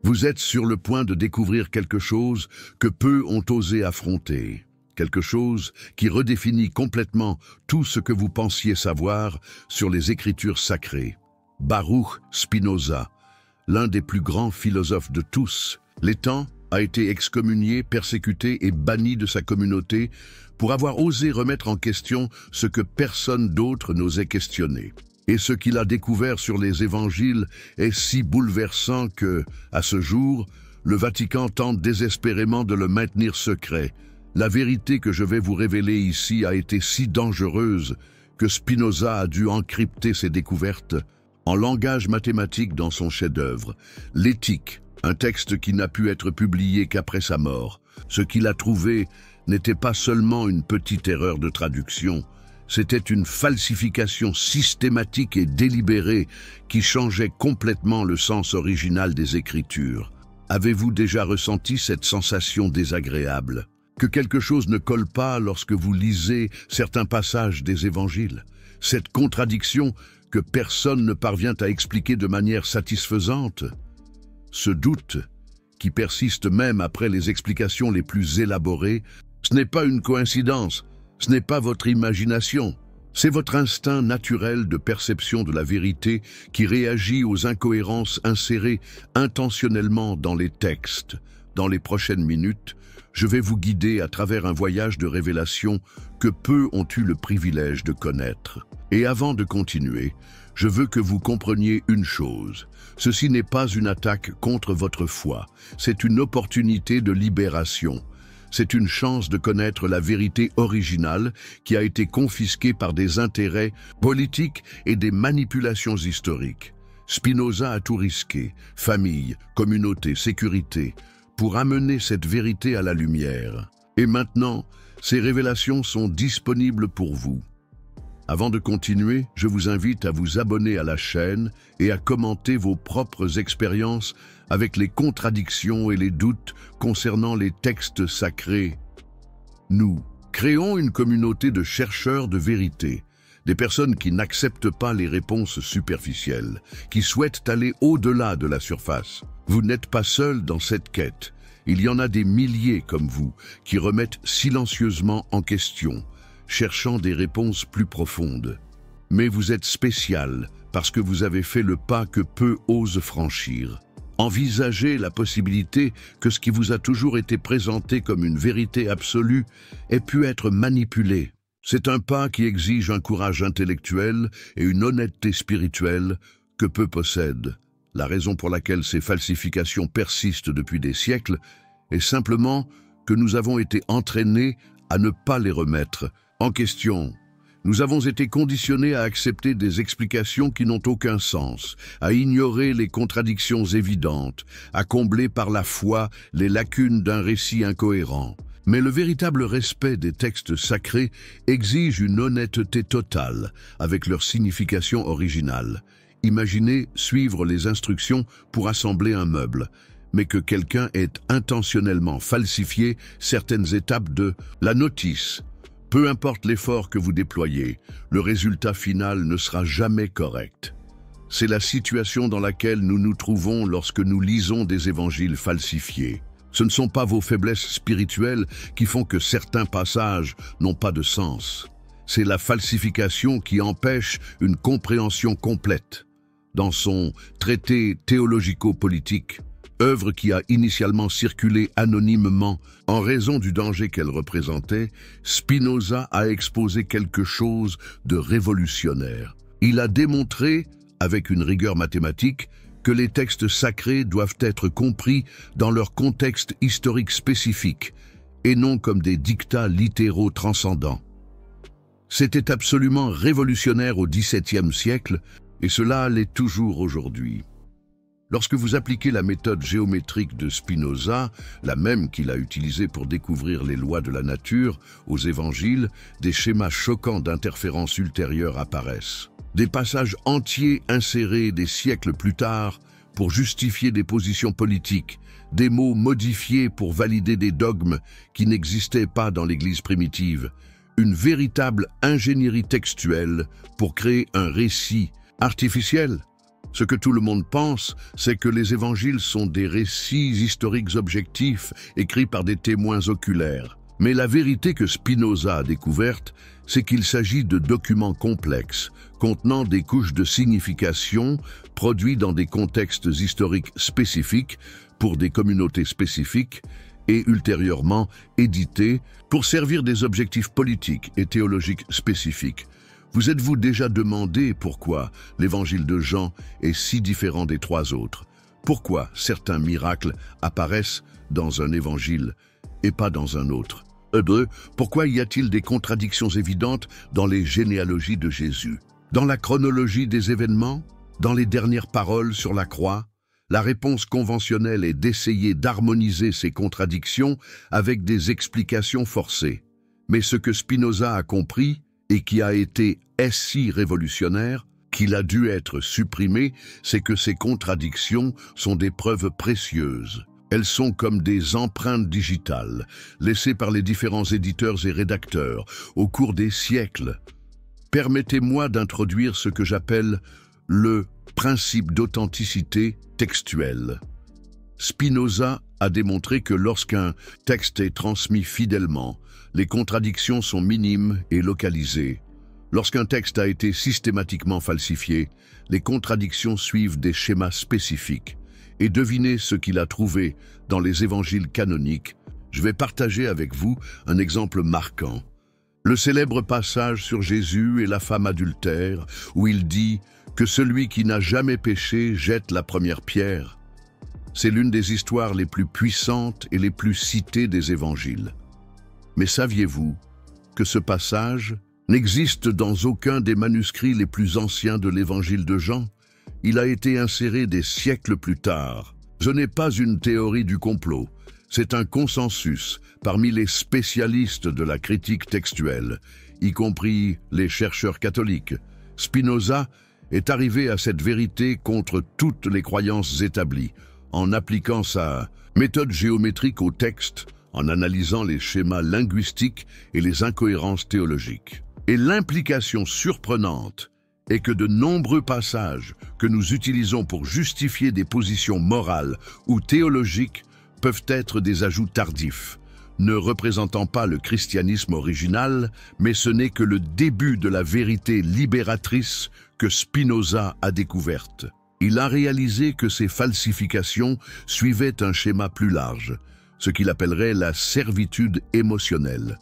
Vous êtes sur le point de découvrir quelque chose que peu ont osé affronter. Quelque chose qui redéfinit complètement tout ce que vous pensiez savoir sur les Écritures sacrées. Baruch Spinoza, l'un des plus grands philosophes de tous, a été excommunié, persécuté et banni de sa communauté pour avoir osé remettre en question ce que personne d'autre n'osait questionner. Et ce qu'il a découvert sur les évangiles est si bouleversant que, à ce jour, le Vatican tente désespérément de le maintenir secret. La vérité que je vais vous révéler ici a été si dangereuse que Spinoza a dû encrypter ses découvertes en langage mathématique dans son chef-d'œuvre, l'Éthique, un texte qui n'a pu être publié qu'après sa mort. Ce qu'il a trouvé n'était pas seulement une petite erreur de traduction, c'était une falsification systématique et délibérée qui changeait complètement le sens original des Écritures. Avez-vous déjà ressenti cette sensation désagréable? Que quelque chose ne colle pas lorsque vous lisez certains passages des Évangiles? Cette contradiction que personne ne parvient à expliquer de manière satisfaisante? Ce doute, qui persiste même après les explications les plus élaborées, ce n'est pas une coïncidence, ce n'est pas votre imagination, c'est votre instinct naturel de perception de la vérité qui réagit aux incohérences insérées intentionnellement dans les textes. Dans les prochaines minutes, je vais vous guider à travers un voyage de révélation que peu ont eu le privilège de connaître. Et avant de continuer, je veux que vous compreniez une chose. Ceci n'est pas une attaque contre votre foi, c'est une opportunité de libération. C'est une chance de connaître la vérité originale qui a été confisquée par des intérêts politiques et des manipulations historiques. Spinoza a tout risqué, famille, communauté, sécurité, pour amener cette vérité à la lumière. Et maintenant, ces révélations sont disponibles pour vous. Avant de continuer, je vous invite à vous abonner à la chaîne et à commenter vos propres expériences avec les contradictions et les doutes concernant les textes sacrés. Nous créons une communauté de chercheurs de vérité, des personnes qui n'acceptent pas les réponses superficielles, qui souhaitent aller au-delà de la surface. Vous n'êtes pas seul dans cette quête. Il y en a des milliers comme vous qui remettent silencieusement en question, cherchant des réponses plus profondes. Mais vous êtes spécial parce que vous avez fait le pas que peu osent franchir. Envisagez la possibilité que ce qui vous a toujours été présenté comme une vérité absolue ait pu être manipulé. C'est un pas qui exige un courage intellectuel et une honnêteté spirituelle que peu possèdent. La raison pour laquelle ces falsifications persistent depuis des siècles est simplement que nous avons été entraînés à ne pas les remettre en question. Nous avons été conditionnés à accepter des explications qui n'ont aucun sens, à ignorer les contradictions évidentes, à combler par la foi les lacunes d'un récit incohérent. Mais le véritable respect des textes sacrés exige une honnêteté totale avec leur signification originale. Imaginez suivre les instructions pour assembler un meuble, mais que quelqu'un ait intentionnellement falsifié certaines étapes de la notice. Peu importe l'effort que vous déployez, le résultat final ne sera jamais correct. C'est la situation dans laquelle nous nous trouvons lorsque nous lisons des évangiles falsifiés. Ce ne sont pas vos faiblesses spirituelles qui font que certains passages n'ont pas de sens. C'est la falsification qui empêche une compréhension complète. Dans son traité théologico-politique, œuvre qui a initialement circulé anonymement en raison du danger qu'elle représentait, Spinoza a exposé quelque chose de révolutionnaire. Il a démontré, avec une rigueur mathématique, que les textes sacrés doivent être compris dans leur contexte historique spécifique et non comme des dictats littéraux transcendants. C'était absolument révolutionnaire au XVIIe siècle et cela l'est toujours aujourd'hui. Lorsque vous appliquez la méthode géométrique de Spinoza, la même qu'il a utilisée pour découvrir les lois de la nature, aux évangiles, des schémas choquants d'interférences ultérieures apparaissent. Des passages entiers insérés des siècles plus tard pour justifier des positions politiques, des mots modifiés pour valider des dogmes qui n'existaient pas dans l'Église primitive, une véritable ingénierie textuelle pour créer un récit artificiel. Ce que tout le monde pense, c'est que les évangiles sont des récits historiques objectifs écrits par des témoins oculaires. Mais la vérité que Spinoza a découverte, c'est qu'il s'agit de documents complexes, contenant des couches de signification produits dans des contextes historiques spécifiques pour des communautés spécifiques et ultérieurement édités pour servir des objectifs politiques et théologiques spécifiques. Vous êtes-vous déjà demandé pourquoi l'évangile de Jean est si différent des trois autres? Pourquoi certains miracles apparaissent dans un évangile et pas dans un autre? Pourquoi y a-t-il des contradictions évidentes dans les généalogies de Jésus? Dans la chronologie des événements? Dans les dernières paroles sur la croix? La réponse conventionnelle est d'essayer d'harmoniser ces contradictions avec des explications forcées. Mais ce que Spinoza a compris, et qui a été si révolutionnaire, qu'il a dû être supprimé, c'est que ces contradictions sont des preuves précieuses. Elles sont comme des empreintes digitales, laissées par les différents éditeurs et rédacteurs au cours des siècles. Permettez-moi d'introduire ce que j'appelle le principe d'authenticité textuelle. Spinoza a démontré que lorsqu'un texte est transmis fidèlement, les contradictions sont minimes et localisées. Lorsqu'un texte a été systématiquement falsifié, les contradictions suivent des schémas spécifiques. Et devinez ce qu'il a trouvé dans les évangiles canoniques. Je vais partager avec vous un exemple marquant. Le célèbre passage sur Jésus et la femme adultère, où il dit que celui qui n'a jamais péché jette la première pierre. C'est l'une des histoires les plus puissantes et les plus citées des évangiles. Mais saviez-vous que ce passage n'existe dans aucun des manuscrits les plus anciens de l'évangile de Jean? Il a été inséré des siècles plus tard. Ce n'est pas une théorie du complot, c'est un consensus parmi les spécialistes de la critique textuelle, y compris les chercheurs catholiques. Spinoza est arrivé à cette vérité contre toutes les croyances établies, en appliquant sa méthode géométrique au texte, en analysant les schémas linguistiques et les incohérences théologiques. Et l'implication surprenante est que de nombreux passages que nous utilisons pour justifier des positions morales ou théologiques peuvent être des ajouts tardifs, ne représentant pas le christianisme original, mais ce n'est que le début de la vérité libératrice que Spinoza a découverte. Il a réalisé que ces falsifications suivaient un schéma plus large, ce qu'il appellerait la servitude émotionnelle.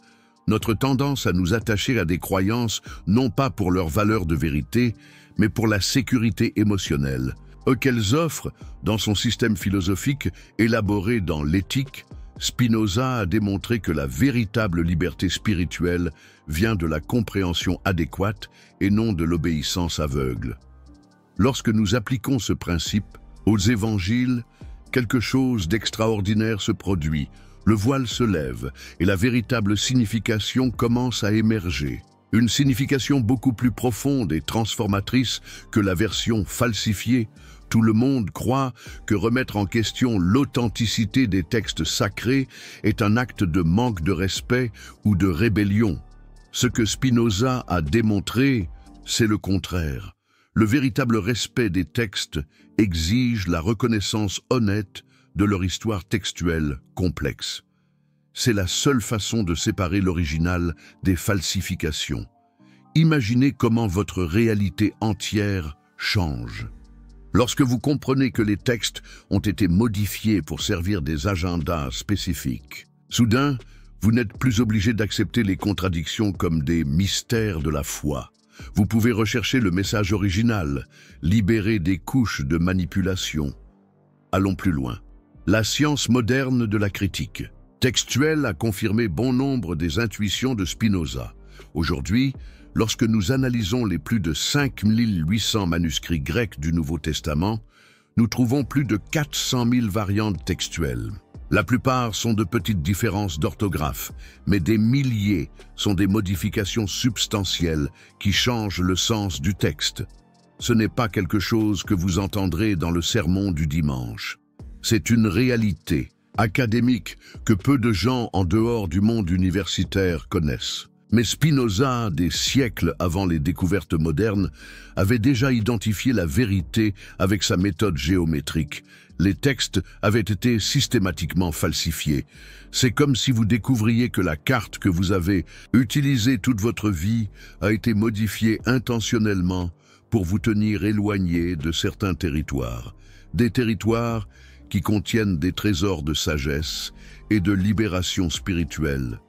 Notre tendance à nous attacher à des croyances non pas pour leur valeur de vérité, mais pour la sécurité émotionnelle, qu'elles offrent dans son système philosophique élaboré dans l'éthique. Spinoza a démontré que la véritable liberté spirituelle vient de la compréhension adéquate et non de l'obéissance aveugle. Lorsque nous appliquons ce principe aux évangiles, quelque chose d'extraordinaire se produit. Le voile se lève et la véritable signification commence à émerger. Une signification beaucoup plus profonde et transformatrice que la version falsifiée. Tout le monde croit que remettre en question l'authenticité des textes sacrés est un acte de manque de respect ou de rébellion. Ce que Spinoza a démontré, c'est le contraire. Le véritable respect des textes exige la reconnaissance honnête de leur histoire textuelle complexe. C'est la seule façon de séparer l'original des falsifications. Imaginez comment votre réalité entière change. Lorsque vous comprenez que les textes ont été modifiés pour servir des agendas spécifiques, soudain, vous n'êtes plus obligé d'accepter les contradictions comme des mystères de la foi. Vous pouvez rechercher le message original, libérer des couches de manipulation. Allons plus loin. La science moderne de la critique textuelle a confirmé bon nombre des intuitions de Spinoza. Aujourd'hui, lorsque nous analysons les plus de 5800 manuscrits grecs du Nouveau Testament, nous trouvons plus de 400 000 variantes textuelles. La plupart sont de petites différences d'orthographe, mais des milliers sont des modifications substantielles qui changent le sens du texte. Ce n'est pas quelque chose que vous entendrez dans le sermon du dimanche. C'est une réalité académique que peu de gens en dehors du monde universitaire connaissent. Mais Spinoza, des siècles avant les découvertes modernes, avait déjà identifié la vérité avec sa méthode géométrique. Les textes avaient été systématiquement falsifiés. C'est comme si vous découvriez que la carte que vous avez utilisée toute votre vie a été modifiée intentionnellement pour vous tenir éloigné de certains territoires. Des territoires qui contiennent des trésors de sagesse et de libération spirituelle.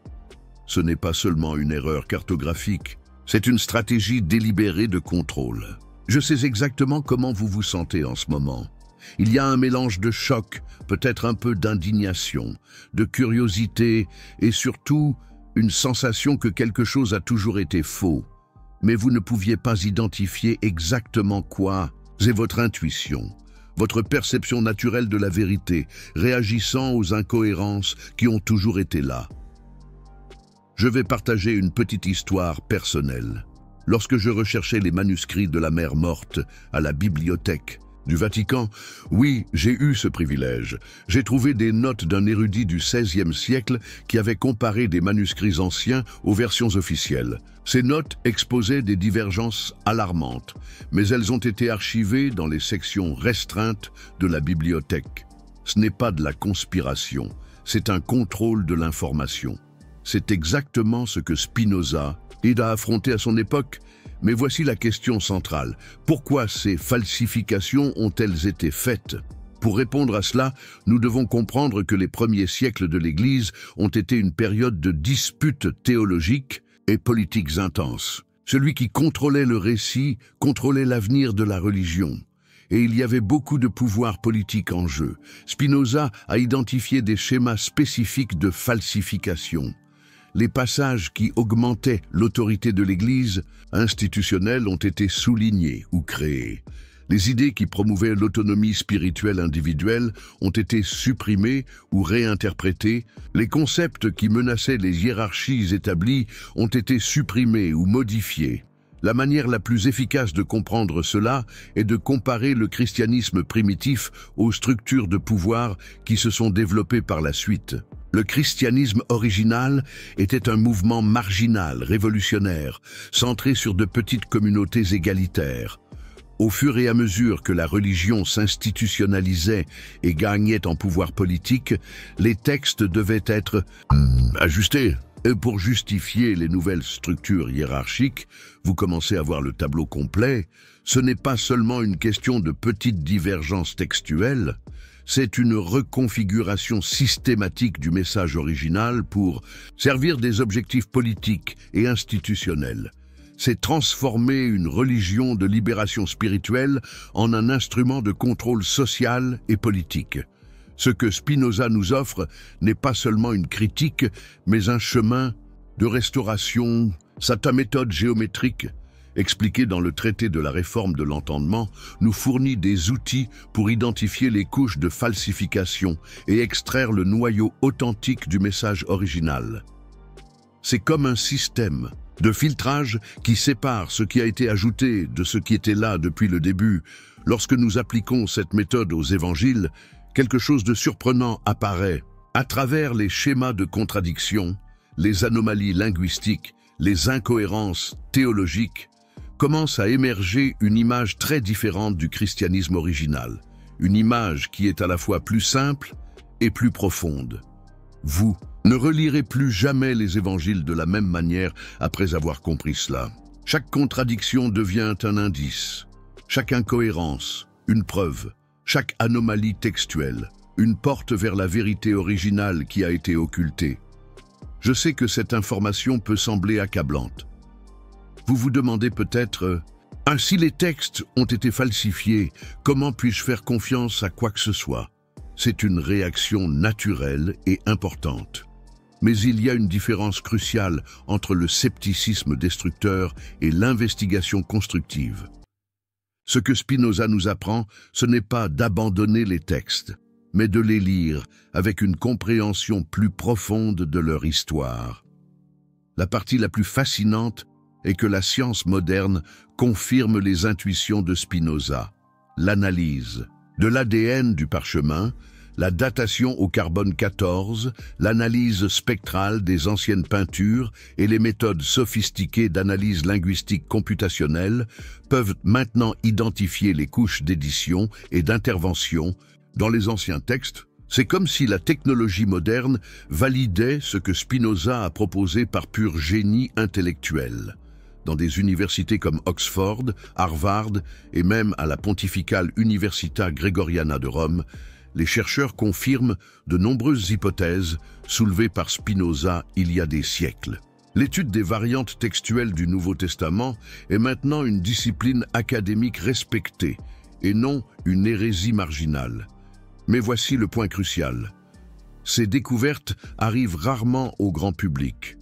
Ce n'est pas seulement une erreur cartographique, c'est une stratégie délibérée de contrôle. Je sais exactement comment vous vous sentez en ce moment. Il y a un mélange de choc, peut-être un peu d'indignation, de curiosité et surtout une sensation que quelque chose a toujours été faux. Mais vous ne pouviez pas identifier exactement quoi. C'est votre intuition, votre perception naturelle de la vérité, réagissant aux incohérences qui ont toujours été là. Je vais partager une petite histoire personnelle. Lorsque je recherchais les manuscrits de la Mère morte à la bibliothèque du Vatican, oui, j'ai eu ce privilège. J'ai trouvé des notes d'un érudit du XVIe siècle qui avait comparé des manuscrits anciens aux versions officielles. Ces notes exposaient des divergences alarmantes, mais elles ont été archivées dans les sections restreintes de la bibliothèque. Ce n'est pas de la conspiration, c'est un contrôle de l'information. C'est exactement ce que Spinoza a affronté à son époque. Mais voici la question centrale. Pourquoi ces falsifications ont-elles été faites? Pour répondre à cela, nous devons comprendre que les premiers siècles de l'Église ont été une période de disputes théologiques et politiques intenses. Celui qui contrôlait le récit contrôlait l'avenir de la religion. Et il y avait beaucoup de pouvoir politique en jeu. Spinoza a identifié des schémas spécifiques de falsification. Les passages qui augmentaient l'autorité de l'Église institutionnelle ont été soulignés ou créés. Les idées qui promouvaient l'autonomie spirituelle individuelle ont été supprimées ou réinterprétées. Les concepts qui menaçaient les hiérarchies établies ont été supprimés ou modifiés. La manière la plus efficace de comprendre cela est de comparer le christianisme primitif aux structures de pouvoir qui se sont développées par la suite. Le christianisme original était un mouvement marginal, révolutionnaire, centré sur de petites communautés égalitaires. Au fur et à mesure que la religion s'institutionnalisait et gagnait en pouvoir politique, les textes devaient être ajustés. Et pour justifier les nouvelles structures hiérarchiques, vous commencez à voir le tableau complet. Ce n'est pas seulement une question de petites divergences textuelles, c'est une reconfiguration systématique du message original pour servir des objectifs politiques et institutionnels. C'est transformer une religion de libération spirituelle en un instrument de contrôle social et politique. Ce que Spinoza nous offre n'est pas seulement une critique, mais un chemin de restauration. Sa méthode géométrique, expliquée dans le traité de la réforme de l'entendement, nous fournit des outils pour identifier les couches de falsification et extraire le noyau authentique du message original. C'est comme un système de filtrage qui sépare ce qui a été ajouté de ce qui était là depuis le début. Lorsque nous appliquons cette méthode aux évangiles, quelque chose de surprenant apparaît. À travers les schémas de contradiction, les anomalies linguistiques, les incohérences théologiques, commence à émerger une image très différente du christianisme original. Une image qui est à la fois plus simple et plus profonde. Vous ne relirez plus jamais les évangiles de la même manière après avoir compris cela. Chaque contradiction devient un indice. Chaque incohérence, une preuve. Chaque anomalie textuelle, une porte vers la vérité originale qui a été occultée. Je sais que cette information peut sembler accablante. Vous vous demandez peut-être « si les textes ont été falsifiés, comment puis-je faire confiance à quoi que ce soit ?» C'est une réaction naturelle et importante. Mais il y a une différence cruciale entre le scepticisme destructeur et l'investigation constructive. Ce que Spinoza nous apprend, ce n'est pas d'abandonner les textes, mais de les lire avec une compréhension plus profonde de leur histoire. La partie la plus fascinante est que la science moderne confirme les intuitions de Spinoza. L'analyse de l'ADN du parchemin, la datation au carbone 14, l'analyse spectrale des anciennes peintures et les méthodes sophistiquées d'analyse linguistique computationnelle peuvent maintenant identifier les couches d'édition et d'intervention dans les anciens textes. C'est comme si la technologie moderne validait ce que Spinoza a proposé par pur génie intellectuel. Dans des universités comme Oxford, Harvard et même à la Pontificale Università Gregoriana de Rome, les chercheurs confirment de nombreuses hypothèses soulevées par Spinoza il y a des siècles. L'étude des variantes textuelles du Nouveau Testament est maintenant une discipline académique respectée et non une hérésie marginale. Mais voici le point crucial. Ces découvertes arrivent rarement au grand public.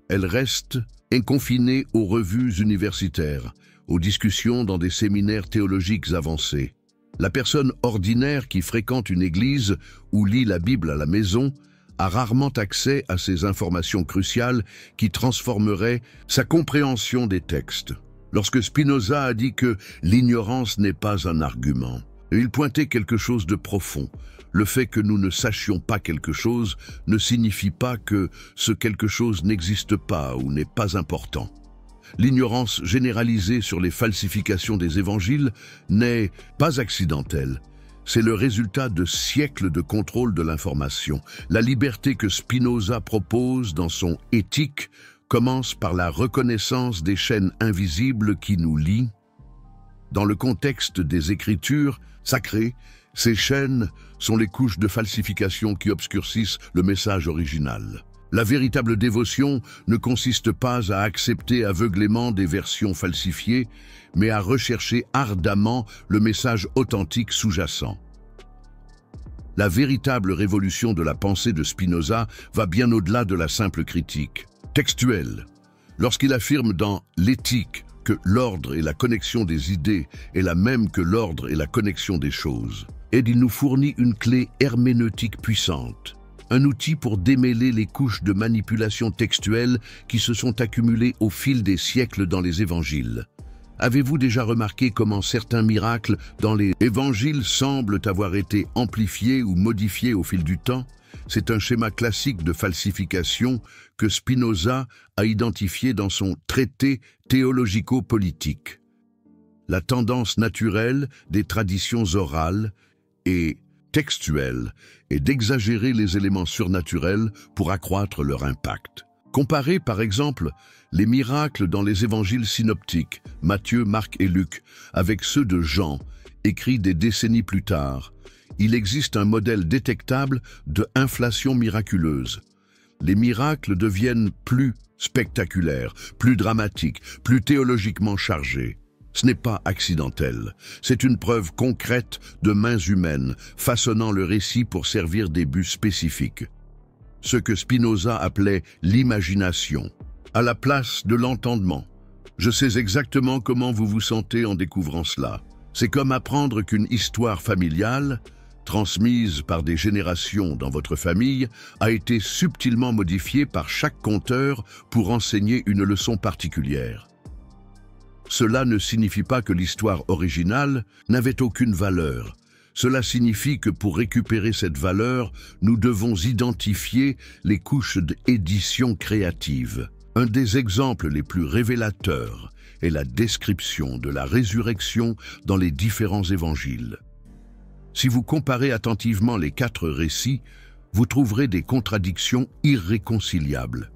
Elles restent confinées aux revues universitaires, aux discussions dans des séminaires théologiques avancés. La personne ordinaire qui fréquente une église ou lit la Bible à la maison a rarement accès à ces informations cruciales qui transformeraient sa compréhension des textes. Lorsque Spinoza a dit que l'ignorance n'est pas un argument, il pointait quelque chose de profond. Le fait que nous ne sachions pas quelque chose ne signifie pas que ce quelque chose n'existe pas ou n'est pas important. L'ignorance généralisée sur les falsifications des évangiles n'est pas accidentelle. C'est le résultat de siècles de contrôle de l'information. La liberté que Spinoza propose dans son Éthique commence par la reconnaissance des chaînes invisibles qui nous lient. Dans le contexte des Écritures sacrées, ces chaînes sont les couches de falsification qui obscurcissent le message original. La véritable dévotion ne consiste pas à accepter aveuglément des versions falsifiées, mais à rechercher ardemment le message authentique sous-jacent. La véritable révolution de la pensée de Spinoza va bien au-delà de la simple critique textuelle. Lorsqu'il affirme dans l'Éthique que l'ordre et la connexion des idées est la même que l'ordre et la connexion des choses, et il nous fournit une clé herméneutique puissante, un outil pour démêler les couches de manipulation textuelle qui se sont accumulées au fil des siècles dans les évangiles. Avez-vous déjà remarqué comment certains miracles dans les évangiles semblent avoir été amplifiés ou modifiés au fil du temps? C'est un schéma classique de falsification que Spinoza a identifié dans son traité théologico-politique. La tendance naturelle des traditions orales et textuelles est d'exagérer les éléments surnaturels pour accroître leur impact. Comparez par exemple les miracles dans les évangiles synoptiques, Matthieu, Marc et Luc, avec ceux de Jean, écrits des décennies plus tard. Il existe un modèle détectable de inflation miraculeuse. Les miracles deviennent plus spectaculaires, plus dramatiques, plus théologiquement chargés. Ce n'est pas accidentel, c'est une preuve concrète de mains humaines façonnant le récit pour servir des buts spécifiques. Ce que Spinoza appelait l'imagination, à la place de l'entendement. Je sais exactement comment vous vous sentez en découvrant cela. C'est comme apprendre qu'une histoire familiale, transmise par des générations dans votre famille, a été subtilement modifiée par chaque conteur pour enseigner une leçon particulière. Cela ne signifie pas que l'histoire originale n'avait aucune valeur. Cela signifie que pour récupérer cette valeur, nous devons identifier les couches d'édition créative. Un des exemples les plus révélateurs est la description de la résurrection dans les différents évangiles. Si vous comparez attentivement les 4 récits, vous trouverez des contradictions irréconciliables.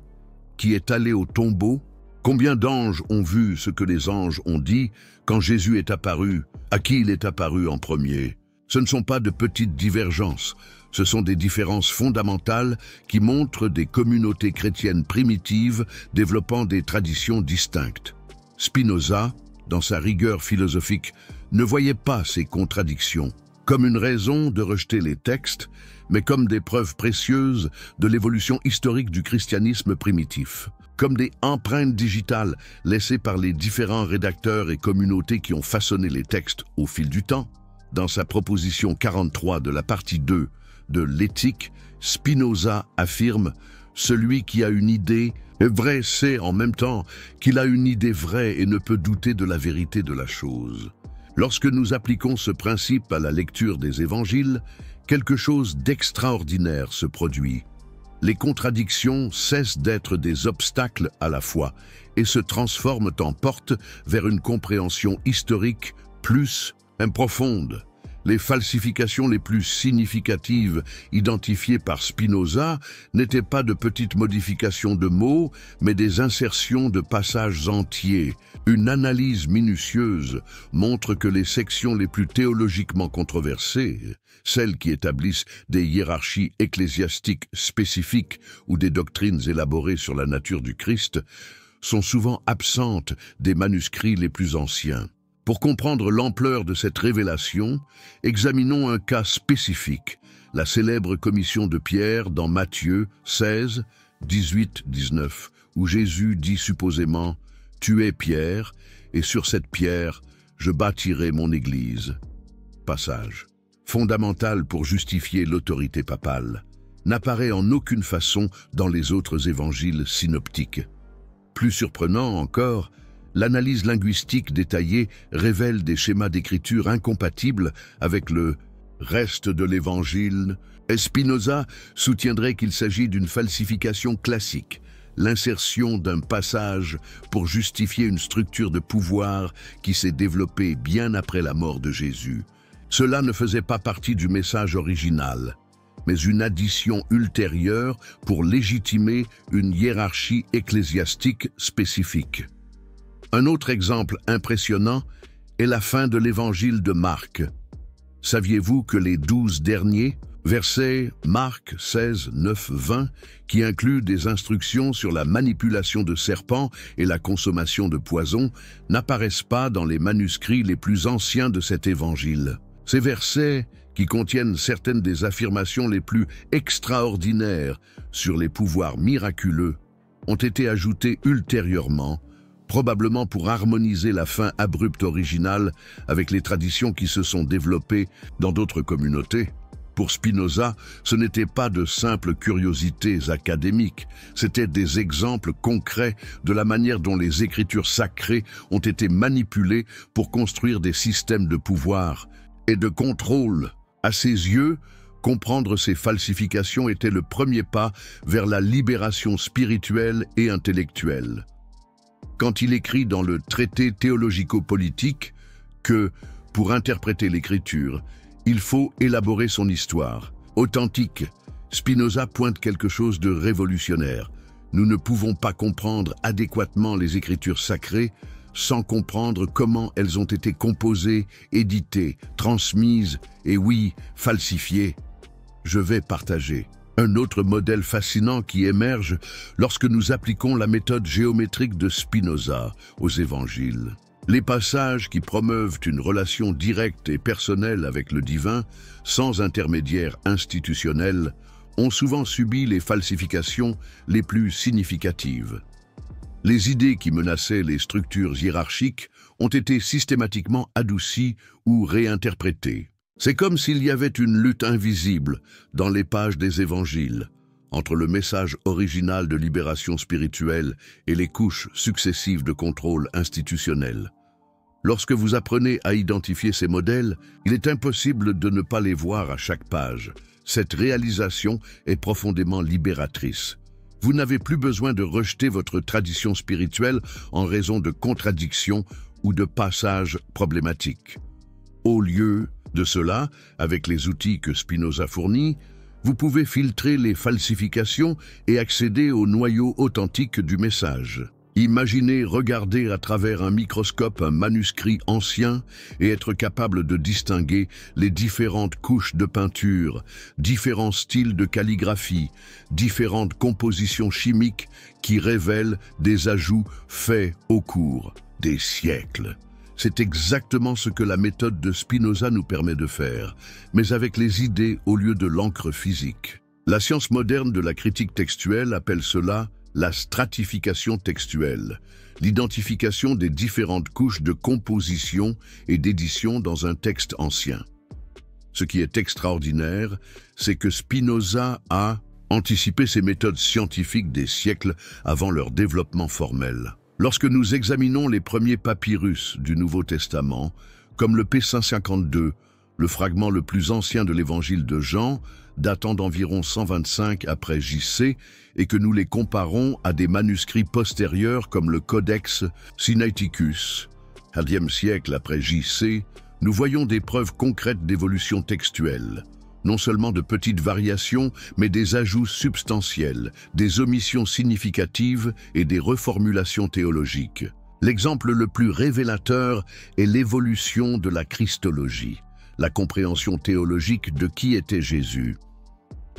Qui est allé au tombeau? Combien d'anges ont vu ce que les anges ont dit quand Jésus est apparu? À qui il est apparu en premier? Ce ne sont pas de petites divergences, ce sont des différences fondamentales qui montrent des communautés chrétiennes primitives développant des traditions distinctes. Spinoza, dans sa rigueur philosophique, ne voyait pas ces contradictions comme une raison de rejeter les textes, mais comme des preuves précieuses de l'évolution historique du christianisme primitif, comme des empreintes digitales laissées par les différents rédacteurs et communautés qui ont façonné les textes au fil du temps. Dans sa proposition 43 de la partie 2 de l'Éthique, Spinoza affirme « Celui qui a une idée vraie sait en même temps qu'il a une idée vraie et ne peut douter de la vérité de la chose. » Lorsque nous appliquons ce principe à la lecture des évangiles, quelque chose d'extraordinaire se produit. Les contradictions cessent d'être des obstacles à la foi et se transforment en porte vers une compréhension historique plus profonde. Les falsifications les plus significatives identifiées par Spinoza n'étaient pas de petites modifications de mots, mais des insertions de passages entiers. Une analyse minutieuse montre que les sections les plus théologiquement controversées, celles qui établissent des hiérarchies ecclésiastiques spécifiques ou des doctrines élaborées sur la nature du Christ, sont souvent absentes des manuscrits les plus anciens. Pour comprendre l'ampleur de cette révélation, examinons un cas spécifique, la célèbre commission de Pierre dans Matthieu 16, 18-19, où Jésus dit supposément « Tu es Pierre, et sur cette pierre, je bâtirai mon Église ». Passage fondamental pour justifier l'autorité papale, n'apparaît en aucune façon dans les autres évangiles synoptiques. Plus surprenant encore, l'analyse linguistique détaillée révèle des schémas d'écriture incompatibles avec le reste de l'Évangile. Spinoza soutiendrait qu'il s'agit d'une falsification classique, l'insertion d'un passage pour justifier une structure de pouvoir qui s'est développée bien après la mort de Jésus. Cela ne faisait pas partie du message original, mais une addition ultérieure pour légitimer une hiérarchie ecclésiastique spécifique. Un autre exemple impressionnant est la fin de l'évangile de Marc. Saviez-vous que les 12 derniers, versets Marc 16, 9, 20, qui incluent des instructions sur la manipulation de serpents et la consommation de poisons, n'apparaissent pas dans les manuscrits les plus anciens de cet évangile? Ces versets, qui contiennent certaines des affirmations les plus extraordinaires sur les pouvoirs miraculeux, ont été ajoutés ultérieurement, probablement pour harmoniser la fin abrupte originale avec les traditions qui se sont développées dans d'autres communautés. Pour Spinoza, ce n'étaient pas de simples curiosités académiques, c'étaient des exemples concrets de la manière dont les écritures sacrées ont été manipulées pour construire des systèmes de pouvoir et de contrôle. À ses yeux, comprendre ces falsifications était le premier pas vers la libération spirituelle et intellectuelle. Quand il écrit dans le traité théologico-politique que, pour interpréter l'écriture, il faut élaborer son histoire authentique, Spinoza pointe quelque chose de révolutionnaire. Nous ne pouvons pas comprendre adéquatement les écritures sacrées sans comprendre comment elles ont été composées, éditées, transmises et oui, falsifiées. Je vais partager un autre modèle fascinant qui émerge lorsque nous appliquons la méthode géométrique de Spinoza aux évangiles. Les passages qui promeuvent une relation directe et personnelle avec le divin, sans intermédiaire institutionnel, ont souvent subi les falsifications les plus significatives. Les idées qui menaçaient les structures hiérarchiques ont été systématiquement adoucies ou réinterprétées. C'est comme s'il y avait une lutte invisible dans les pages des évangiles, entre le message original de libération spirituelle et les couches successives de contrôle institutionnel. Lorsque vous apprenez à identifier ces modèles, il est impossible de ne pas les voir à chaque page. Cette réalisation est profondément libératrice. Vous n'avez plus besoin de rejeter votre tradition spirituelle en raison de contradictions ou de passages problématiques. Au lieu de cela, avec les outils que Spinoza fournit, vous pouvez filtrer les falsifications et accéder au noyau authentique du message. Imaginez regarder à travers un microscope un manuscrit ancien et être capable de distinguer les différentes couches de peinture, différents styles de calligraphie, différentes compositions chimiques qui révèlent des ajouts faits au cours des siècles. C'est exactement ce que la méthode de Spinoza nous permet de faire, mais avec les idées au lieu de l'encre physique. La science moderne de la critique textuelle appelle cela la stratification textuelle, l'identification des différentes couches de composition et d'édition dans un texte ancien. Ce qui est extraordinaire, c'est que Spinoza a anticipé ces méthodes scientifiques des siècles avant leur développement formel. Lorsque nous examinons les premiers papyrus du Nouveau Testament, comme le P552, le fragment le plus ancien de l'évangile de Jean, datant d'environ 125 après J.C., et que nous les comparons à des manuscrits postérieurs comme le Codex Sinaiticus, 1e siècle après J.C., nous voyons des preuves concrètes d'évolution textuelle. Non seulement de petites variations, mais des ajouts substantiels, des omissions significatives et des reformulations théologiques. L'exemple le plus révélateur est l'évolution de la Christologie, la compréhension théologique de qui était Jésus.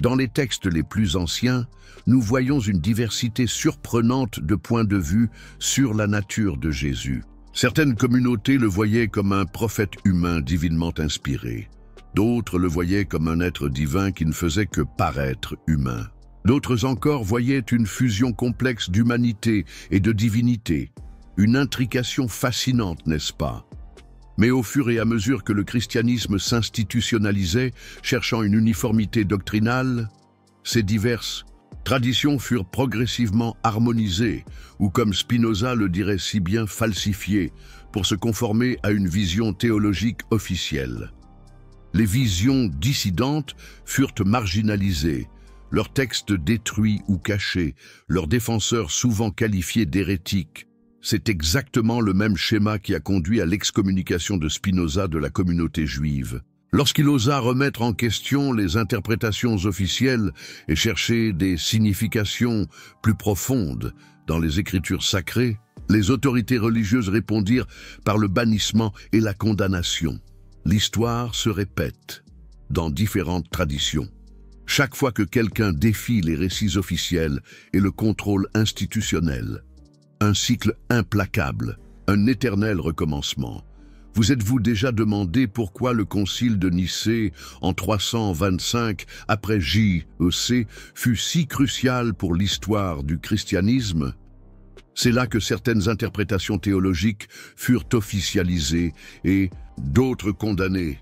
Dans les textes les plus anciens, nous voyons une diversité surprenante de points de vue sur la nature de Jésus. Certaines communautés le voyaient comme un prophète humain divinement inspiré. D'autres le voyaient comme un être divin qui ne faisait que paraître humain. D'autres encore voyaient une fusion complexe d'humanité et de divinité. Une intrication fascinante, n'est-ce pas? Mais au fur et à mesure que le christianisme s'institutionnalisait, cherchant une uniformité doctrinale, ces diverses traditions furent progressivement harmonisées, ou comme Spinoza le dirait si bien, falsifiées, pour se conformer à une vision théologique officielle. Les visions dissidentes furent marginalisées, leurs textes détruits ou cachés, leurs défenseurs souvent qualifiés d'hérétiques. C'est exactement le même schéma qui a conduit à l'excommunication de Spinoza de la communauté juive. Lorsqu'il osa remettre en question les interprétations officielles et chercher des significations plus profondes dans les écritures sacrées, les autorités religieuses répondirent par le bannissement et la condamnation. L'histoire se répète dans différentes traditions. Chaque fois que quelqu'un défie les récits officiels et le contrôle institutionnel, un cycle implacable, un éternel recommencement. Vous êtes-vous déjà demandé pourquoi le concile de Nicée en 325 après J.E.C. fut si crucial pour l'histoire du christianisme? C'est là que certaines interprétations théologiques furent officialisées et d'autres condamnées.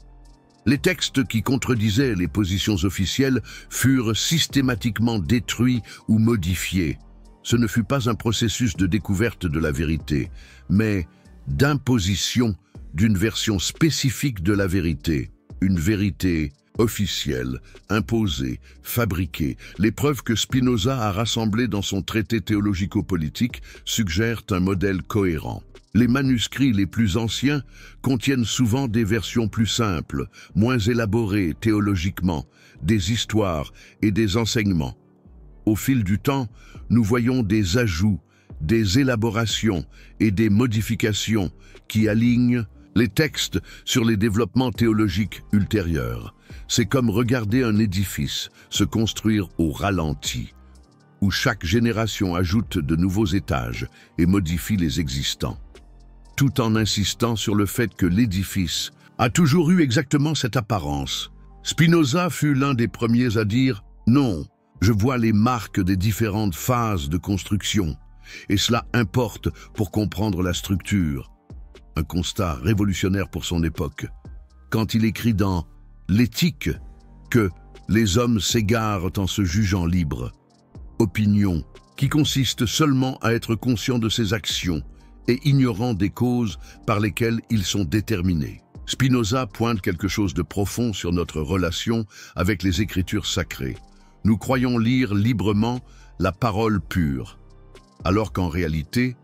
Les textes qui contredisaient les positions officielles furent systématiquement détruits ou modifiés. Ce ne fut pas un processus de découverte de la vérité, mais d'imposition d'une version spécifique de la vérité, une vérité officielle, imposée, fabriquée. Les preuves que Spinoza a rassemblées dans son traité théologico-politique suggèrent un modèle cohérent. Les manuscrits les plus anciens contiennent souvent des versions plus simples, moins élaborées théologiquement, des histoires et des enseignements. Au fil du temps, nous voyons des ajouts, des élaborations et des modifications qui alignent les textes sur les développements théologiques ultérieurs. C'est comme regarder un édifice se construire au ralenti, où chaque génération ajoute de nouveaux étages et modifie les existants, tout en insistant sur le fait que l'édifice a toujours eu exactement cette apparence. Spinoza fut l'un des premiers à dire « Non, je vois les marques des différentes phases de construction, et cela importe pour comprendre la structure. » Un constat révolutionnaire pour son époque, quand il écrit dans L'Éthique que les hommes s'égarent en se jugeant libres. Opinion qui consiste seulement à être conscient de ses actions et ignorant des causes par lesquelles ils sont déterminés. Spinoza pointe quelque chose de profond sur notre relation avec les Écritures sacrées. Nous croyons lire librement la parole pure, alors qu'en réalité,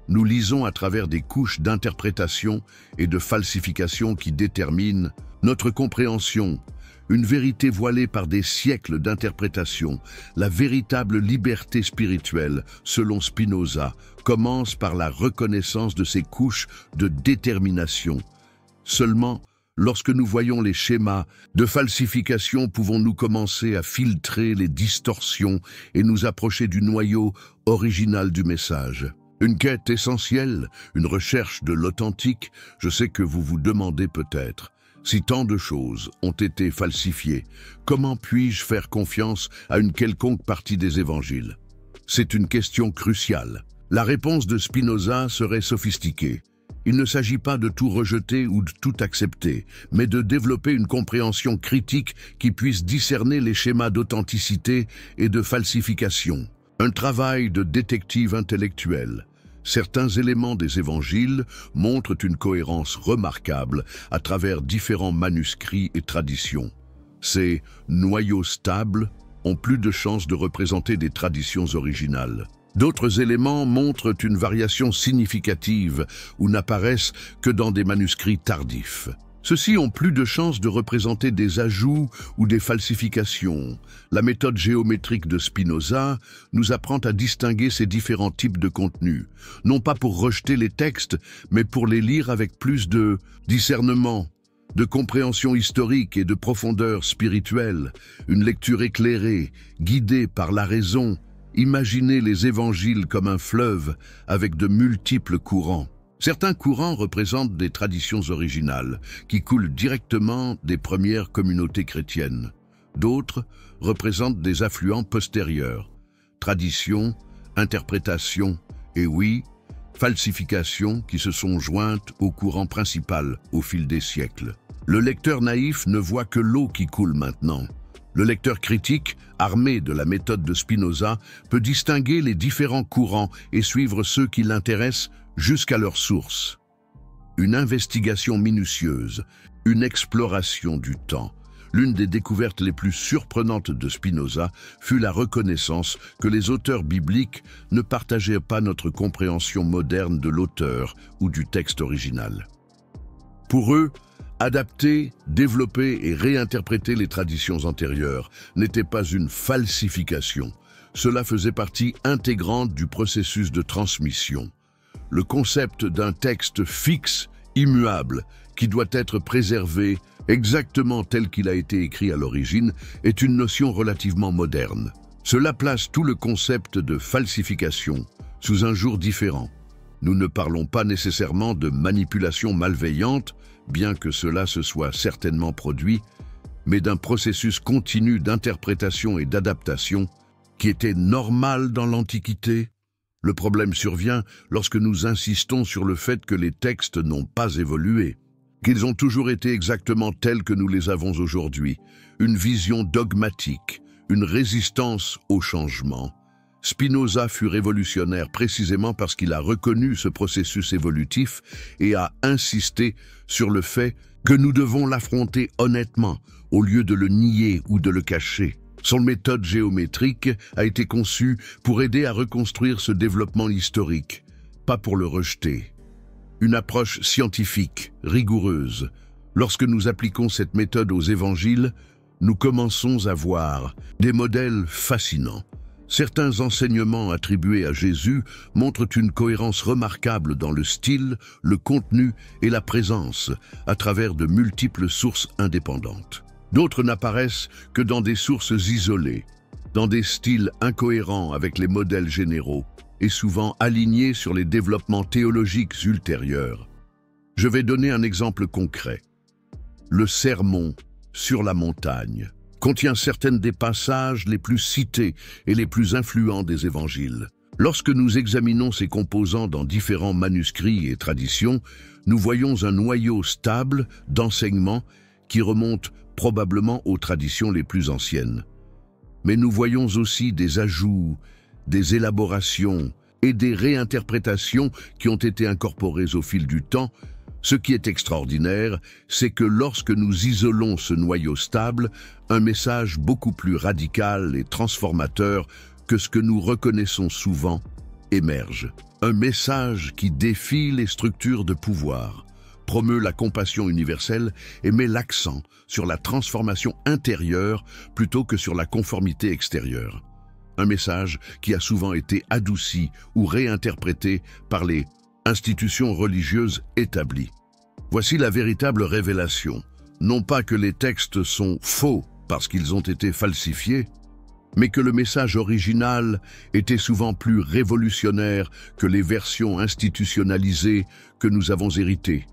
nous lisons à travers des couches d'interprétation et de falsification qui déterminent notre compréhension, une vérité voilée par des siècles d'interprétation. La véritable liberté spirituelle, selon Spinoza, commence par la reconnaissance de ces couches de détermination. Seulement, lorsque nous voyons les schémas de falsification, pouvons-nous commencer à filtrer les distorsions et nous approcher du noyau original du message. Une quête essentielle, une recherche de l'authentique. Je sais que vous vous demandez peut-être, si tant de choses ont été falsifiées, comment puis-je faire confiance à une quelconque partie des évangiles? C'est une question cruciale. La réponse de Spinoza serait sophistiquée. Il ne s'agit pas de tout rejeter ou de tout accepter, mais de développer une compréhension critique qui puisse discerner les schémas d'authenticité et de falsification. Un travail de détective intellectuel. Certains éléments des évangiles montrent une cohérence remarquable à travers différents manuscrits et traditions. Ces noyaux stables ont plus de chances de représenter des traditions originales. D'autres éléments montrent une variation significative ou n'apparaissent que dans des manuscrits tardifs. Ceux-ci ont plus de chances de représenter des ajouts ou des falsifications. La méthode géométrique de Spinoza nous apprend à distinguer ces différents types de contenus, non pas pour rejeter les textes, mais pour les lire avec plus de discernement, de compréhension historique et de profondeur spirituelle, une lecture éclairée, guidée par la raison. Imaginez les évangiles comme un fleuve avec de multiples courants. Certains courants représentent des traditions originales qui coulent directement des premières communautés chrétiennes. D'autres représentent des affluents postérieurs. Traditions, interprétations et oui, falsifications qui se sont jointes au courant principal au fil des siècles. Le lecteur naïf ne voit que l'eau qui coule maintenant. Le lecteur critique, armé de la méthode de Spinoza, peut distinguer les différents courants et suivre ceux qui l'intéressent jusqu'à leur source. Une investigation minutieuse, une exploration du temps. L'une des découvertes les plus surprenantes de Spinoza fut la reconnaissance que les auteurs bibliques ne partageaient pas notre compréhension moderne de l'auteur ou du texte original. Pour eux, adapter, développer et réinterpréter les traditions antérieures n'était pas une falsification. Cela faisait partie intégrante du processus de transmission. Le concept d'un texte fixe, immuable, qui doit être préservé exactement tel qu'il a été écrit à l'origine, est une notion relativement moderne. Cela place tout le concept de falsification sous un jour différent. Nous ne parlons pas nécessairement de manipulation malveillante, bien que cela se soit certainement produit, mais d'un processus continu d'interprétation et d'adaptation qui était normal dans l'Antiquité. Le problème survient lorsque nous insistons sur le fait que les textes n'ont pas évolué, qu'ils ont toujours été exactement tels que nous les avons aujourd'hui, une vision dogmatique, une résistance au changement. Spinoza fut révolutionnaire précisément parce qu'il a reconnu ce processus évolutif et a insisté sur le fait que nous devons l'affronter honnêtement au lieu de le nier ou de le cacher. Son méthode géométrique a été conçue pour aider à reconstruire ce développement historique, pas pour le rejeter. Une approche scientifique, rigoureuse. Lorsque nous appliquons cette méthode aux évangiles, nous commençons à voir des modèles fascinants. Certains enseignements attribués à Jésus montrent une cohérence remarquable dans le style, le contenu et la présence, à travers de multiples sources indépendantes. D'autres n'apparaissent que dans des sources isolées, dans des styles incohérents avec les modèles généraux et souvent alignés sur les développements théologiques ultérieurs. Je vais donner un exemple concret. Le Sermon sur la montagne contient certains des passages les plus cités et les plus influents des évangiles. Lorsque nous examinons ces composants dans différents manuscrits et traditions, nous voyons un noyau stable d'enseignement qui remonte probablement aux traditions les plus anciennes. Mais nous voyons aussi des ajouts, des élaborations et des réinterprétations qui ont été incorporées au fil du temps. Ce qui est extraordinaire, c'est que lorsque nous isolons ce noyau stable, un message beaucoup plus radical et transformateur que ce que nous reconnaissons souvent émerge. Un message qui défie les structures de pouvoir, promeut la compassion universelle et met l'accent sur la transformation intérieure plutôt que sur la conformité extérieure. Un message qui a souvent été adouci ou réinterprété par les institutions religieuses établies. Voici la véritable révélation. Non pas que les textes sont faux parce qu'ils ont été falsifiés, mais que le message original était souvent plus révolutionnaire que les versions institutionnalisées que nous avons héritées.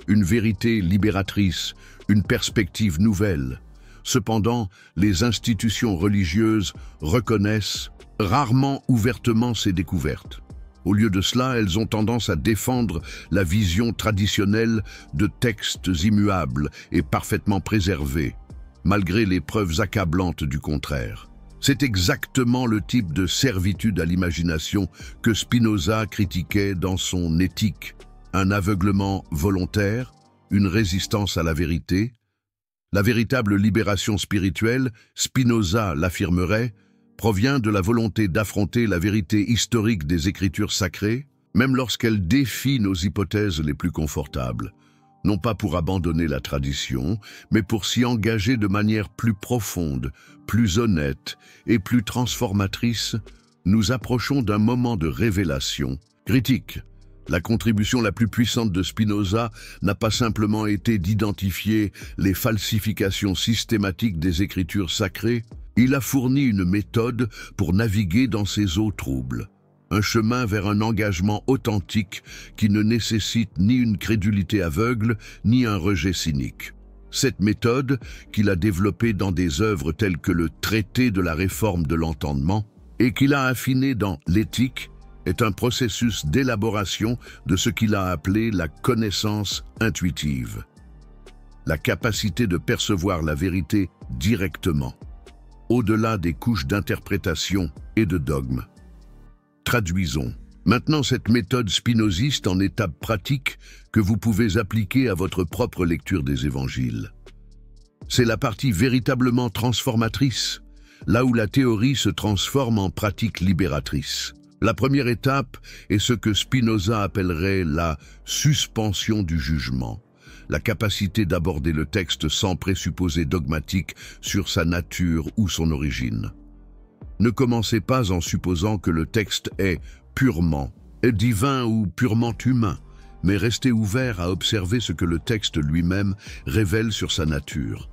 Une vérité libératrice, une perspective nouvelle. Cependant, les institutions religieuses reconnaissent rarement ouvertement ces découvertes. Au lieu de cela, elles ont tendance à défendre la vision traditionnelle de textes immuables et parfaitement préservés, malgré les preuves accablantes du contraire. C'est exactement le type de servitude à l'imagination que Spinoza critiquait dans son Éthique. Un aveuglement volontaire, une résistance à la vérité. La véritable libération spirituelle, Spinoza l'affirmerait, provient de la volonté d'affronter la vérité historique des Écritures sacrées, même lorsqu'elle défie nos hypothèses les plus confortables. Non pas pour abandonner la tradition, mais pour s'y engager de manière plus profonde, plus honnête et plus transformatrice, nous approchons d'un moment de révélation critique. La contribution la plus puissante de Spinoza n'a pas simplement été d'identifier les falsifications systématiques des Écritures sacrées, il a fourni une méthode pour naviguer dans ces eaux troubles. Un chemin vers un engagement authentique qui ne nécessite ni une crédulité aveugle, ni un rejet cynique. Cette méthode, qu'il a développée dans des œuvres telles que le Traité de la réforme de l'entendement, et qu'il a affinée dans l'Éthique, est un processus d'élaboration de ce qu'il a appelé la connaissance intuitive. La capacité de percevoir la vérité directement, au-delà des couches d'interprétation et de dogme. Traduisons maintenant cette méthode spinoziste en étapes pratiques que vous pouvez appliquer à votre propre lecture des évangiles. C'est la partie véritablement transformatrice, là où la théorie se transforme en pratique libératrice. La première étape est ce que Spinoza appellerait la suspension du jugement, la capacité d'aborder le texte sans présupposés dogmatiques sur sa nature ou son origine. Ne commencez pas en supposant que le texte est purement divin ou purement humain, mais restez ouvert à observer ce que le texte lui-même révèle sur sa nature.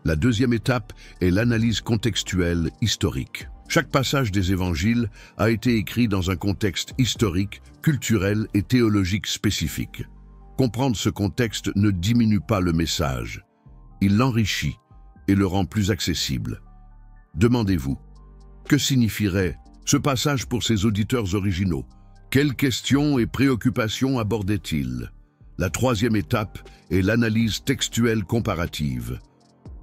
La deuxième étape est l'analyse contextuelle historique. Chaque passage des évangiles a été écrit dans un contexte historique, culturel et théologique spécifique. Comprendre ce contexte ne diminue pas le message, il l'enrichit et le rend plus accessible. Demandez-vous, que signifierait ce passage pour ses auditeurs originaux? Quelles questions et préoccupations abordait-il? La troisième étape est l'analyse textuelle comparative.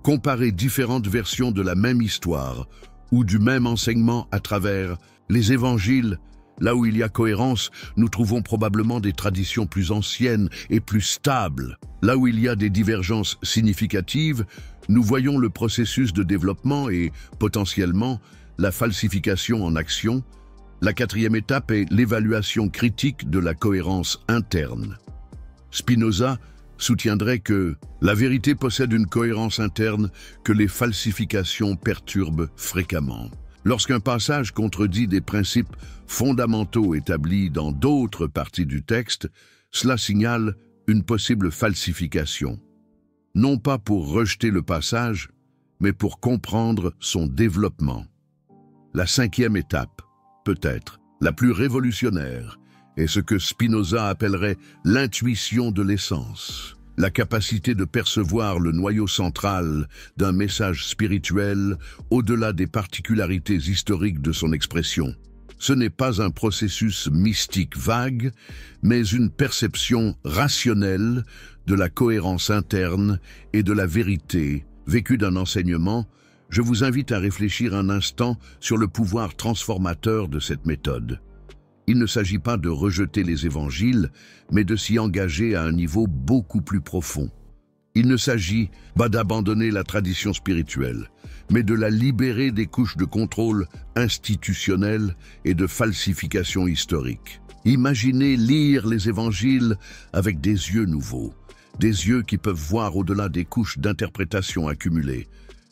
Comparer différentes versions de la même histoire ou du même enseignement à travers les évangiles. Là où il y a cohérence, nous trouvons probablement des traditions plus anciennes et plus stables. Là où il y a des divergences significatives, nous voyons le processus de développement et, potentiellement, la falsification en action. La quatrième étape est l'évaluation critique de la cohérence interne. Spinoza soutiendrait que la vérité possède une cohérence interne que les falsifications perturbent fréquemment. Lorsqu'un passage contredit des principes fondamentaux établis dans d'autres parties du texte, cela signale une possible falsification. Non pas pour rejeter le passage, mais pour comprendre son développement. La cinquième étape, peut-être la plus révolutionnaire, est ce que Spinoza appellerait l'intuition de l'essence, la capacité de percevoir le noyau central d'un message spirituel au-delà des particularités historiques de son expression. Ce n'est pas un processus mystique vague, mais une perception rationnelle de la cohérence interne et de la vérité vécue d'un enseignement. Je vous invite à réfléchir un instant sur le pouvoir transformateur de cette méthode. Il ne s'agit pas de rejeter les évangiles, mais de s'y engager à un niveau beaucoup plus profond. Il ne s'agit pas d'abandonner la tradition spirituelle, mais de la libérer des couches de contrôle institutionnel et de falsification historique. Imaginez lire les évangiles avec des yeux nouveaux, des yeux qui peuvent voir au-delà des couches d'interprétation accumulées,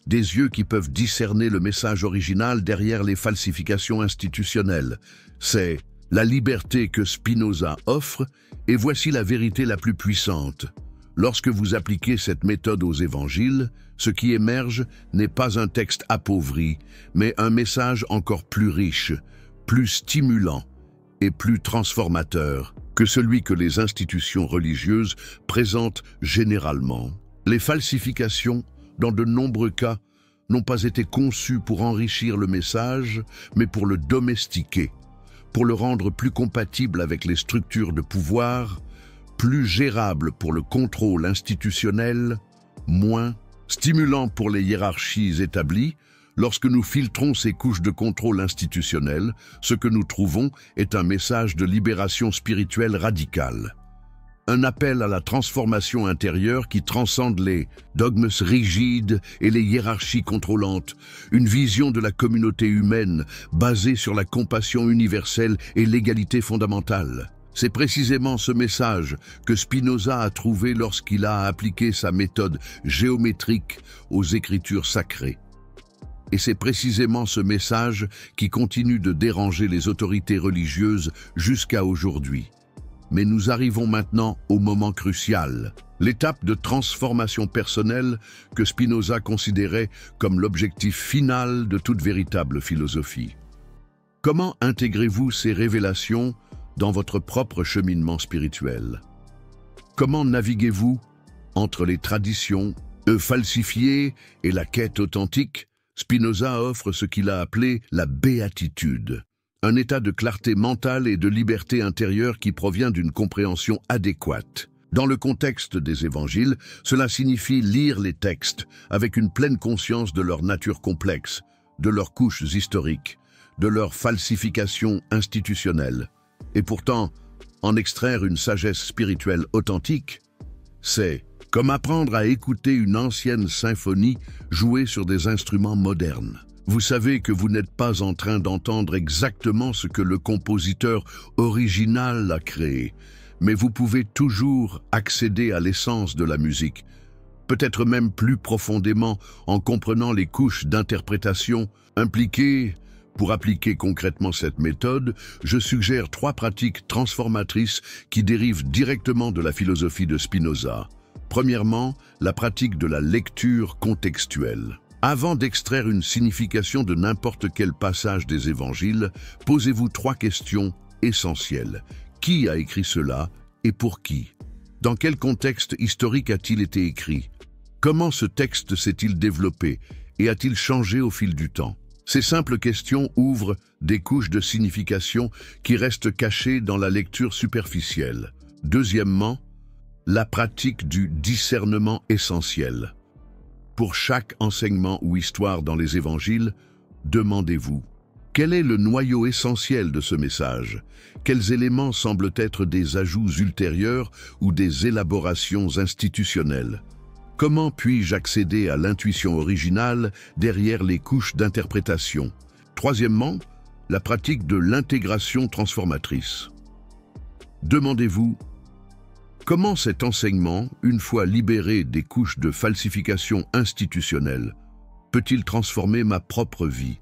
des yeux qui peuvent discerner le message original derrière les falsifications institutionnelles. C'est la liberté que Spinoza offre, et voici la vérité la plus puissante. Lorsque vous appliquez cette méthode aux évangiles, ce qui émerge n'est pas un texte appauvri, mais un message encore plus riche, plus stimulant et plus transformateur que celui que les institutions religieuses présentent généralement. Les falsifications, dans de nombreux cas, n'ont pas été conçues pour enrichir le message, mais pour le domestiquer, pour le rendre plus compatible avec les structures de pouvoir, plus gérable pour le contrôle institutionnel, moins stimulant pour les hiérarchies établies, Lorsque nous filtrons ces couches de contrôle institutionnel, ce que nous trouvons est un message de libération spirituelle radicale. Un appel à la transformation intérieure qui transcende les dogmes rigides et les hiérarchies contrôlantes, une vision de la communauté humaine basée sur la compassion universelle et l'égalité fondamentale. C'est précisément ce message que Spinoza a trouvé lorsqu'il a appliqué sa méthode géométrique aux écritures sacrées. Et c'est précisément ce message qui continue de déranger les autorités religieuses jusqu'à aujourd'hui. Mais nous arrivons maintenant au moment crucial, l'étape de transformation personnelle que Spinoza considérait comme l'objectif final de toute véritable philosophie. Comment intégrez-vous ces révélations dans votre propre cheminement spirituel? Comment naviguez-vous entre les traditions falsifiées et la quête authentique? Spinoza offre ce qu'il a appelé la béatitude, un état de clarté mentale et de liberté intérieure qui provient d'une compréhension adéquate. Dans le contexte des évangiles, cela signifie lire les textes avec une pleine conscience de leur nature complexe, de leurs couches historiques, de leur falsification institutionnelle. Et pourtant, en extraire une sagesse spirituelle authentique, c'est comme apprendre à écouter une ancienne symphonie jouée sur des instruments modernes. Vous savez que vous n'êtes pas en train d'entendre exactement ce que le compositeur original a créé, mais vous pouvez toujours accéder à l'essence de la musique, peut-être même plus profondément en comprenant les couches d'interprétation impliquées. Pour appliquer concrètement cette méthode, je suggère 3 pratiques transformatrices qui dérivent directement de la philosophie de Spinoza. Premièrement, la pratique de la lecture contextuelle. Avant d'extraire une signification de n'importe quel passage des évangiles, posez-vous 3 questions essentielles. Qui a écrit cela et pour qui? Dans quel contexte historique a-t-il été écrit? Comment ce texte s'est-il développé et a-t-il changé au fil du temps? Ces simples questions ouvrent des couches de signification qui restent cachées dans la lecture superficielle. Deuxièmement, la pratique du discernement essentiel. Pour chaque enseignement ou histoire dans les évangiles, demandez-vous, quel est le noyau essentiel de ce message? Quels éléments semblent être des ajouts ultérieurs ou des élaborations institutionnelles? Comment puis-je accéder à l'intuition originale derrière les couches d'interprétation? Troisièmement, la pratique de l'intégration transformatrice. Demandez-vous, comment cet enseignement, une fois libéré des couches de falsification institutionnelle, peut-il transformer ma propre vie?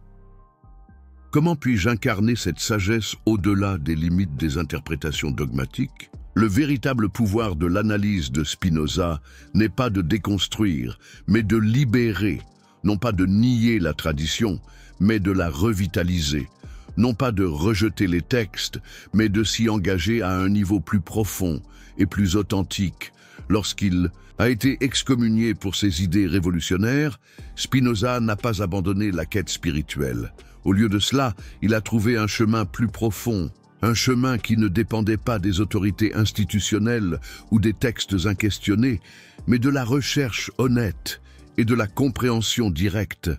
Comment puis-je incarner cette sagesse au-delà des limites des interprétations dogmatiques? Le véritable pouvoir de l'analyse de Spinoza n'est pas de déconstruire, mais de libérer, non pas de nier la tradition, mais de la revitaliser, non pas de rejeter les textes, mais de s'y engager à un niveau plus profond et plus authentique. Lorsqu'il a été excommunié pour ses idées révolutionnaires, Spinoza n'a pas abandonné la quête spirituelle. Au lieu de cela, il a trouvé un chemin plus profond, un chemin qui ne dépendait pas des autorités institutionnelles ou des textes inquestionnés, mais de la recherche honnête et de la compréhension directe.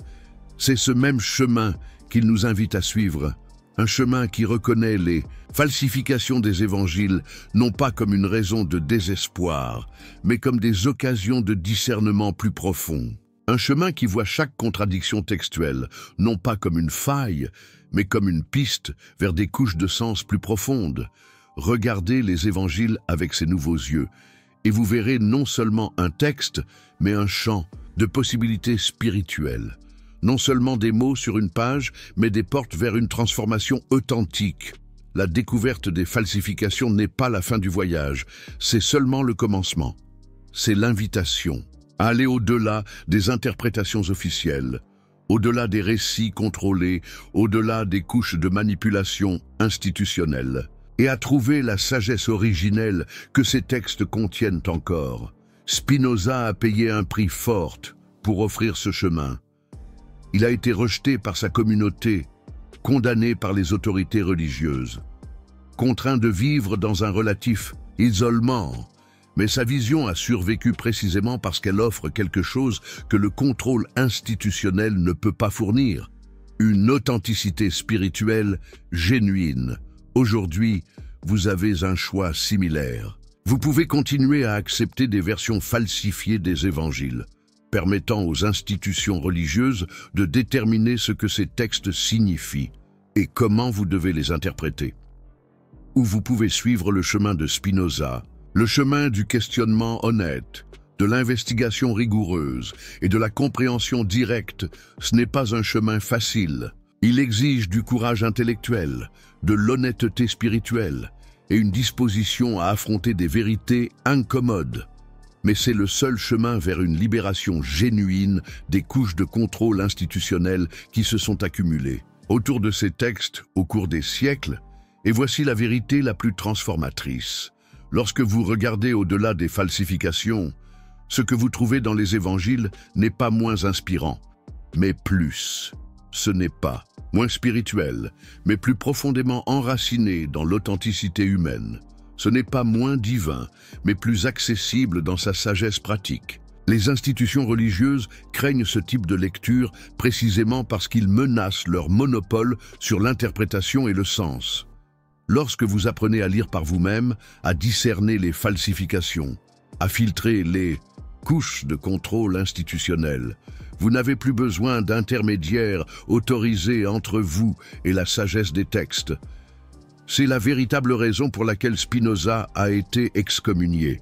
C'est ce même chemin qu'il nous invite à suivre, un chemin qui reconnaît les falsifications des évangiles non pas comme une raison de désespoir, mais comme des occasions de discernement plus profond. Un chemin qui voit chaque contradiction textuelle, non pas comme une faille, mais comme une piste vers des couches de sens plus profondes. Regardez les évangiles avec ces nouveaux yeux, et vous verrez non seulement un texte, mais un champ de possibilités spirituelles. Non seulement des mots sur une page, mais des portes vers une transformation authentique. La découverte des falsifications n'est pas la fin du voyage, c'est seulement le commencement. C'est l'invitation à aller au-delà des interprétations officielles, au-delà des récits contrôlés, au-delà des couches de manipulation institutionnelle, et à trouver la sagesse originelle que ces textes contiennent encore. Spinoza a payé un prix fort pour offrir ce chemin. Il a été rejeté par sa communauté, condamné par les autorités religieuses, contraint de vivre dans un relatif isolement, Mais sa vision a survécu précisément parce qu'elle offre quelque chose que le contrôle institutionnel ne peut pas fournir. Une authenticité spirituelle génuine. Aujourd'hui, vous avez un choix similaire. Vous pouvez continuer à accepter des versions falsifiées des évangiles, permettant aux institutions religieuses de déterminer ce que ces textes signifient et comment vous devez les interpréter. Ou vous pouvez suivre le chemin de Spinoza, le chemin du questionnement honnête, de l'investigation rigoureuse et de la compréhension directe. Ce n'est pas un chemin facile. Il exige du courage intellectuel, de l'honnêteté spirituelle et une disposition à affronter des vérités incommodes. Mais c'est le seul chemin vers une libération génuine des couches de contrôle institutionnel qui se sont accumulées autour de ces textes au cours des siècles. Et voici la vérité la plus transformatrice. Lorsque vous regardez au-delà des falsifications, ce que vous trouvez dans les évangiles n'est pas moins inspirant, mais plus. Ce n'est pas moins spirituel, mais plus profondément enraciné dans l'authenticité humaine. Ce n'est pas moins divin, mais plus accessible dans sa sagesse pratique. Les institutions religieuses craignent ce type de lecture précisément parce qu'il menace leur monopole sur l'interprétation et le sens. Lorsque vous apprenez à lire par vous-même, à discerner les falsifications, à filtrer les couches de contrôle institutionnel, vous n'avez plus besoin d'intermédiaires autorisés entre vous et la sagesse des textes. C'est la véritable raison pour laquelle Spinoza a été excommunié.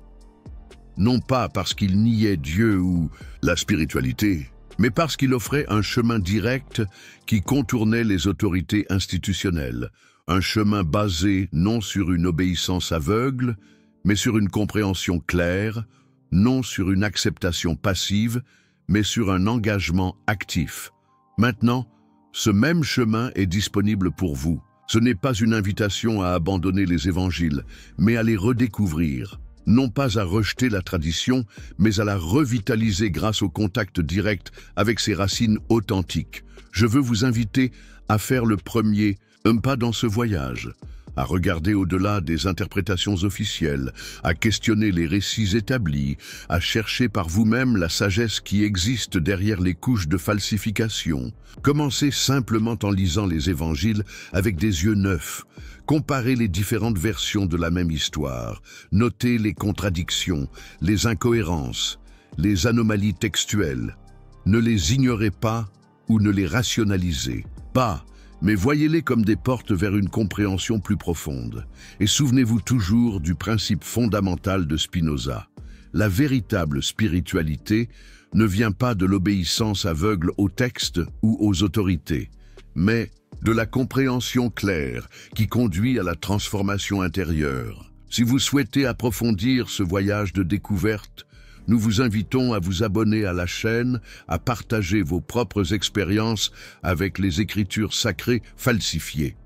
Non pas parce qu'il niait Dieu ou la spiritualité, mais parce qu'il offrait un chemin direct qui contournait les autorités institutionnelles. Un chemin basé non sur une obéissance aveugle, mais sur une compréhension claire, non sur une acceptation passive, mais sur un engagement actif. Maintenant, ce même chemin est disponible pour vous. Ce n'est pas une invitation à abandonner les évangiles, mais à les redécouvrir. Non pas à rejeter la tradition, mais à la revitaliser grâce au contact direct avec ses racines authentiques. Je veux vous inviter à faire le premier pas dans ce voyage, à regarder au-delà des interprétations officielles, à questionner les récits établis, à chercher par vous-même la sagesse qui existe derrière les couches de falsification. Commencez simplement en lisant les évangiles avec des yeux neufs. Comparez les différentes versions de la même histoire. Notez les contradictions, les incohérences, les anomalies textuelles. Ne les ignorez pas ou ne les rationalisez pas, mais voyez-les comme des portes vers une compréhension plus profonde. Et souvenez-vous toujours du principe fondamental de Spinoza. La véritable spiritualité ne vient pas de l'obéissance aveugle aux textes ou aux autorités, mais de la compréhension claire qui conduit à la transformation intérieure. Si vous souhaitez approfondir ce voyage de découverte, nous vous invitons à vous abonner à la chaîne, à partager vos propres expériences avec les écritures sacrées falsifiées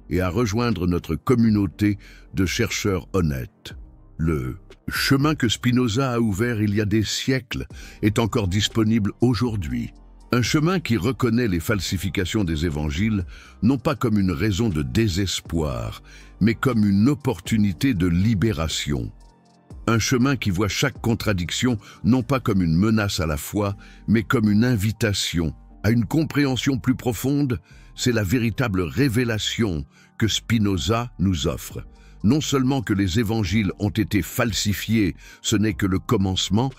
et à rejoindre notre communauté de chercheurs honnêtes. Le chemin que Spinoza a ouvert il y a des siècles est encore disponible aujourd'hui. Un chemin qui reconnaît les falsifications des évangiles non pas comme une raison de désespoir, mais comme une opportunité de libération. Un chemin qui voit chaque contradiction non pas comme une menace à la foi, mais comme une invitation à une compréhension plus profonde. C'est la véritable révélation que Spinoza nous offre. Non seulement que les évangiles ont été falsifiés, ce n'est que le commencement,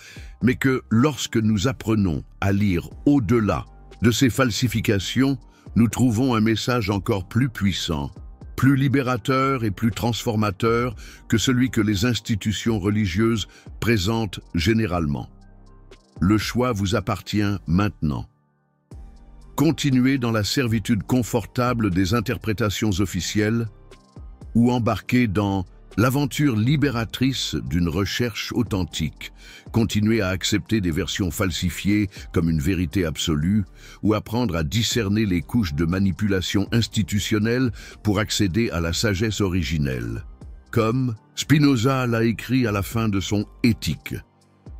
mais que lorsque nous apprenons à lire au-delà de ces falsifications, nous trouvons un message encore plus puissant, plus libérateur et plus transformateur que celui que les institutions religieuses présentent généralement. Le choix vous appartient maintenant. Continuez dans la servitude confortable des interprétations officielles ou embarquez dans l'aventure libératrice d'une recherche authentique. Continuez à accepter des versions falsifiées comme une vérité absolue ou apprendre à discerner les couches de manipulation institutionnelle pour accéder à la sagesse originelle. Comme Spinoza l'a écrit à la fin de son Éthique.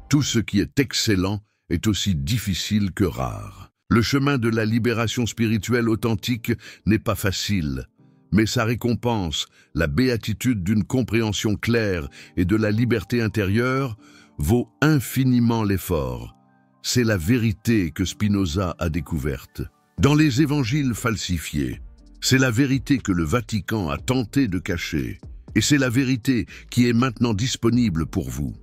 Tout ce qui est excellent est aussi difficile que rare. Le chemin de la libération spirituelle authentique n'est pas facile, Mais sa récompense, la béatitude d'une compréhension claire et de la liberté intérieure, vaut infiniment l'effort. C'est la vérité que Spinoza a découverte. Dans les évangiles falsifiés, c'est la vérité que le Vatican a tenté de cacher. Et c'est la vérité qui est maintenant disponible pour vous.